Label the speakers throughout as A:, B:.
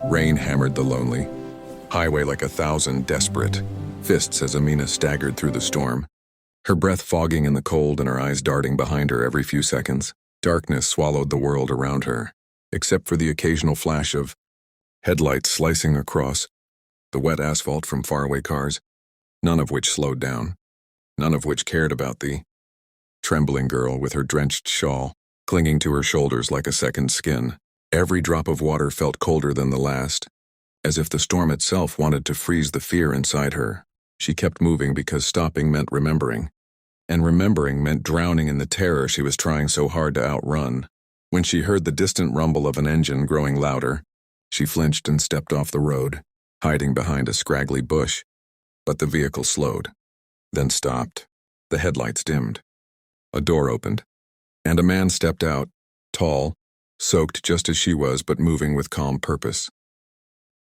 A: Rain hammered the lonely highway like 1,000 desperate fists as Amina staggered through the storm, her breath fogging in the cold and her eyes darting behind her every few seconds. Darkness swallowed the world around her, except for the occasional flash of headlights slicing across the wet asphalt from faraway cars, none of which slowed down, none of which cared about the trembling girl with her drenched shawl clinging to her shoulders like a second skin. Every drop of water felt colder than the last, as if the storm itself wanted to freeze the fear inside her. She kept moving because stopping meant remembering, and remembering meant drowning in the terror she was trying so hard to outrun. When she heard the distant rumble of an engine growing louder, she flinched and stepped off the road, hiding behind a scraggly bush. But the vehicle slowed, then stopped. The headlights dimmed. A door opened, and a man stepped out, tall, soaked just as she was, but moving with calm purpose.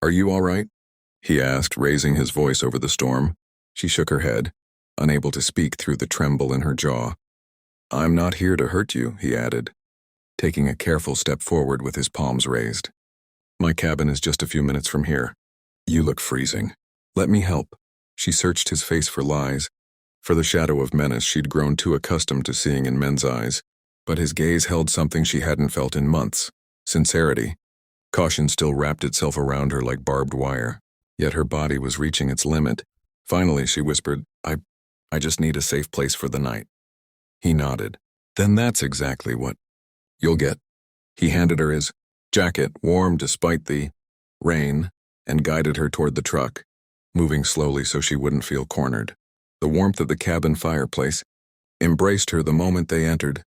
A: "Are you all right?" he asked, raising his voice over the storm. She shook her head, unable to speak through the tremble in her jaw. "I'm not here to hurt you," he added, taking a careful step forward with his palms raised. "My cabin is just a few minutes from here. You look freezing. Let me help." She searched his face for lies, for the shadow of menace she'd grown too accustomed to seeing in men's eyes. But his gaze held something she hadn't felt in months: sincerity. Caution still wrapped itself around her like barbed wire, yet her body was reaching its limit. Finally, she whispered, I just need a safe place for the night." He nodded. "Then that's exactly what you'll get." He handed her his jacket, warm despite the rain, and guided her toward the truck, moving slowly so she wouldn't feel cornered. The warmth of the cabin fireplace embraced her the moment they entered.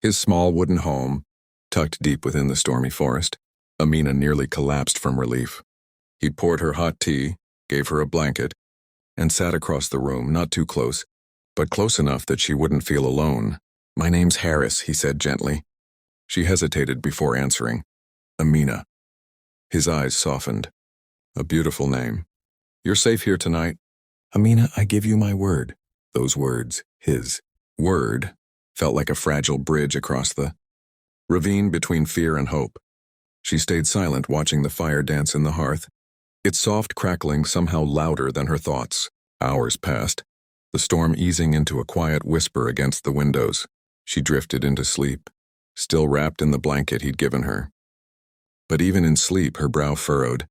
A: His small wooden home, tucked deep within the stormy forest. Amina nearly collapsed from relief. He poured her hot tea, gave her a blanket, and sat across the room, not too close, but close enough that she wouldn't feel alone. "My name's Harris," he said gently. She hesitated before answering. "Amina." His eyes softened. "A beautiful name. You're safe here tonight." "Amina, I give you my word." Those words, his word, felt like a fragile bridge across the ravine between fear and hope. She stayed silent, watching the fire dance in the hearth, its soft crackling somehow louder than her thoughts. Hours passed, the storm easing into a quiet whisper against the windows. She drifted into sleep, still wrapped in the blanket he'd given her. But even in sleep, her brow furrowed,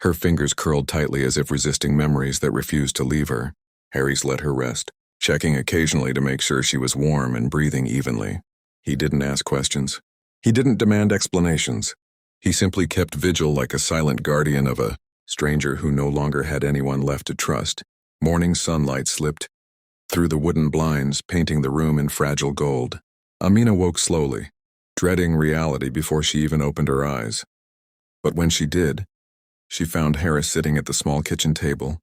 A: her fingers curled tightly as if resisting memories that refused to leave her. Harry's let her rest, checking occasionally to make sure she was warm and breathing evenly. He didn't ask questions. He didn't demand explanations. He simply kept vigil like a silent guardian of a stranger who no longer had anyone left to trust. Morning sunlight slipped through the wooden blinds, painting the room in fragile gold. Amina woke slowly, dreading reality before she even opened her eyes. But when she did, she found Harris sitting at the small kitchen table,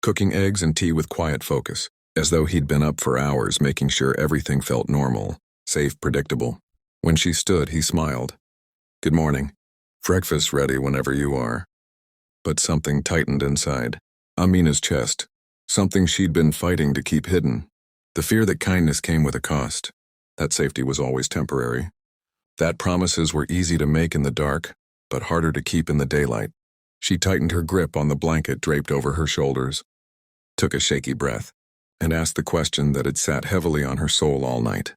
A: cooking eggs and tea with quiet focus, as though he'd been up for hours making sure everything felt normal, safe, predictable. When she stood, he smiled. "Good morning. Breakfast ready whenever you are." But something tightened inside Amina's chest, something she'd been fighting to keep hidden. The fear that kindness came with a cost, that safety was always temporary, that promises were easy to make in the dark, but harder to keep in the daylight. She tightened her grip on the blanket draped over her shoulders, took a shaky breath, and asked the question that had sat heavily on her soul all night.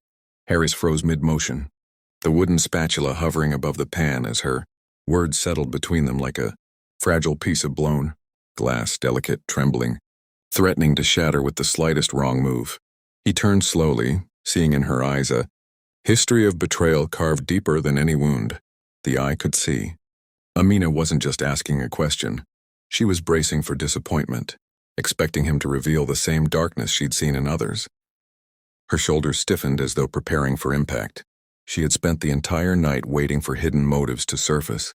A: Harris froze mid-motion, the wooden spatula hovering above the pan as her words settled between them like a fragile piece of blown glass, delicate, trembling, threatening to shatter with the slightest wrong move. He turned slowly, seeing in her eyes a history of betrayal carved deeper than any wound the eye could see. Amina wasn't just asking a question. She was bracing for disappointment, expecting him to reveal the same darkness she'd seen in others. Her shoulders stiffened as though preparing for impact. She had spent the entire night waiting for hidden motives to surface.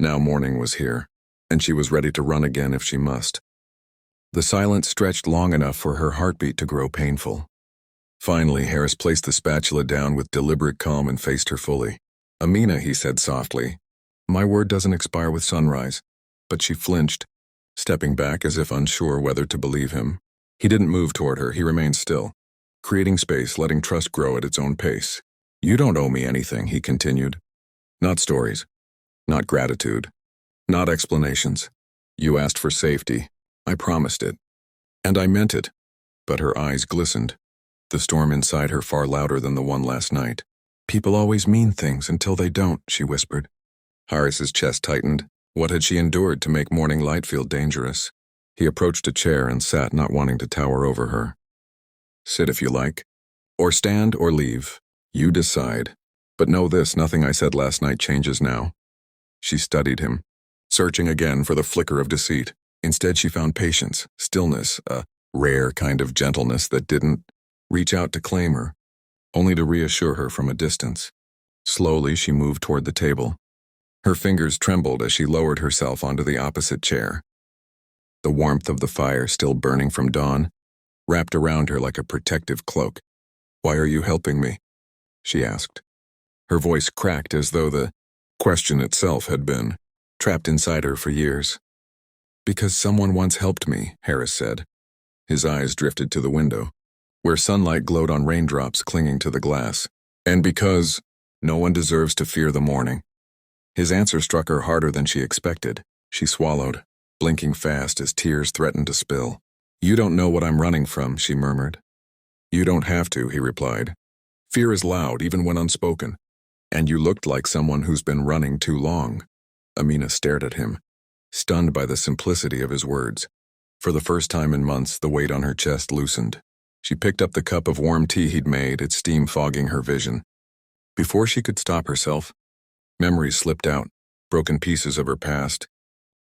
A: Now morning was here, and she was ready to run again if she must. The silence stretched long enough for her heartbeat to grow painful. Finally, Harris placed the spatula down with deliberate calm and faced her fully. "Amina," he said softly, "my word doesn't expire with sunrise." But she flinched, stepping back as if unsure whether to believe him. He didn't move toward her. He remained still, creating space, letting trust grow at its own pace. "You don't owe me anything," he continued. "Not stories, not gratitude, Not explanations. You asked for safety. I promised it. And I meant it. But her eyes glistened, the storm inside her far louder than the one last night. People always mean things until they don't, she whispered. Harris's chest tightened. What had she endured to make morning light feel dangerous? He approached a chair and sat, not wanting to tower over her. Sit if you like. Or stand or leave. You decide. But know this, nothing I said last night changes now. She studied him, searching again for the flicker of deceit. Instead, she found patience, stillness, a rare kind of gentleness that didn't reach out to claim her, only to reassure her from a distance. Slowly, she moved toward the table. Her fingers trembled as she lowered herself onto the opposite chair. The warmth of the fire, still burning from dawn, wrapped around her like a protective cloak. "Why are you helping me?" she asked. Her voice cracked as though the question itself had been trapped inside her for years. "Because someone once helped me," Harris said. His eyes drifted to the window, where sunlight glowed on raindrops clinging to the glass. "And because no one deserves to fear the morning." His answer struck her harder than she expected. She swallowed, blinking fast as tears threatened to spill. "You don't know what I'm running from," she murmured. "You don't have to," he replied. "Fear is loud, even when unspoken. And you looked like someone who's been running too long." Amina stared at him, stunned by the simplicity of his words. For the first time in months, the weight on her chest loosened. She picked up the cup of warm tea he'd made, its steam fogging her vision. Before she could stop herself, memories slipped out, broken pieces of her past,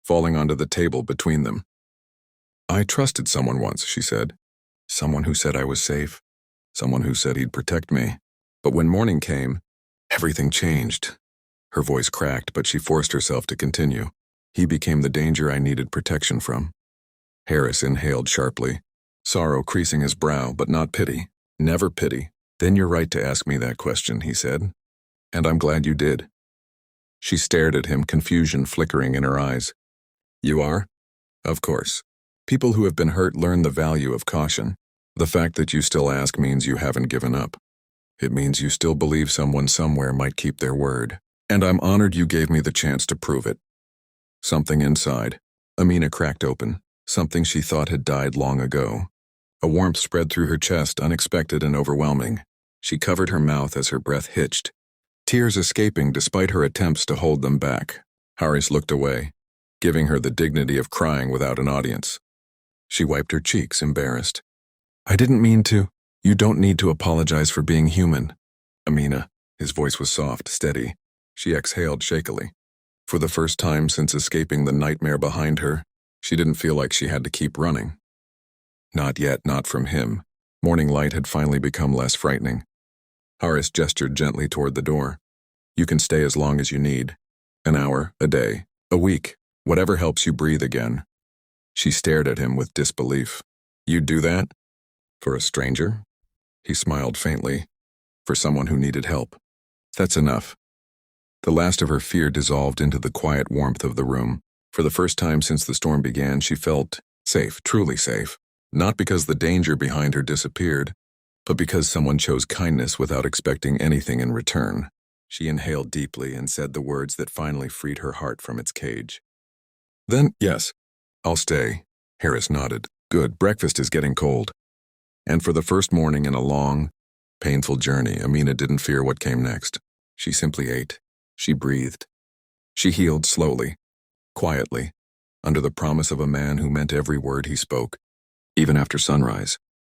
A: falling onto the table between them. "I trusted someone once," she said. "Someone who said I was safe. Someone who said he'd protect me. But when morning came, everything changed." Her voice cracked, but she forced herself to continue. "He became the danger I needed protection from." Harris inhaled sharply, sorrow creasing his brow, but not pity. "Never pity." "Then you're right to ask me that question," he said. "And I'm glad you did." She stared at him, confusion flickering in her eyes. "You are?" "Of course. People who have been hurt learn the value of caution. The fact that you still ask means you haven't given up. It means you still believe someone somewhere might keep their word. And I'm honored you gave me the chance to prove it." Something inside. Amina cracked open, something she thought had died long ago. A warmth spread through her chest, unexpected and overwhelming. She covered her mouth as her breath hitched, tears escaping despite her attempts to hold them back. Harris looked away, giving her the dignity of crying without an audience. She wiped her cheeks, embarrassed. "I didn't mean to." "You don't need to apologize for being human." "Amina." His voice was soft, steady. She exhaled shakily. For the first time since escaping the nightmare behind her, she didn't feel like she had to keep running. Not yet, not from him. Morning light had finally become less frightening. Harris gestured gently toward the door. "You can stay as long as you need. An hour, a day, a week, whatever helps you breathe again." She stared at him with disbelief. "You'd do that? For a stranger?" He smiled faintly. "For someone who needed help. That's enough." The last of her fear dissolved into the quiet warmth of the room. For the first time since the storm began, she felt safe, truly safe. Not because the danger behind her disappeared, but because someone chose kindness without expecting anything in return. She inhaled deeply and said the words that finally freed her heart from its cage. "Then, yes, I'll stay." Harris nodded. "Good, breakfast is getting cold." And for the first morning in a long, painful journey, Amina didn't fear what came next. She simply ate. She breathed. She healed slowly, quietly, under the promise of a man who meant every word he spoke, even after sunrise.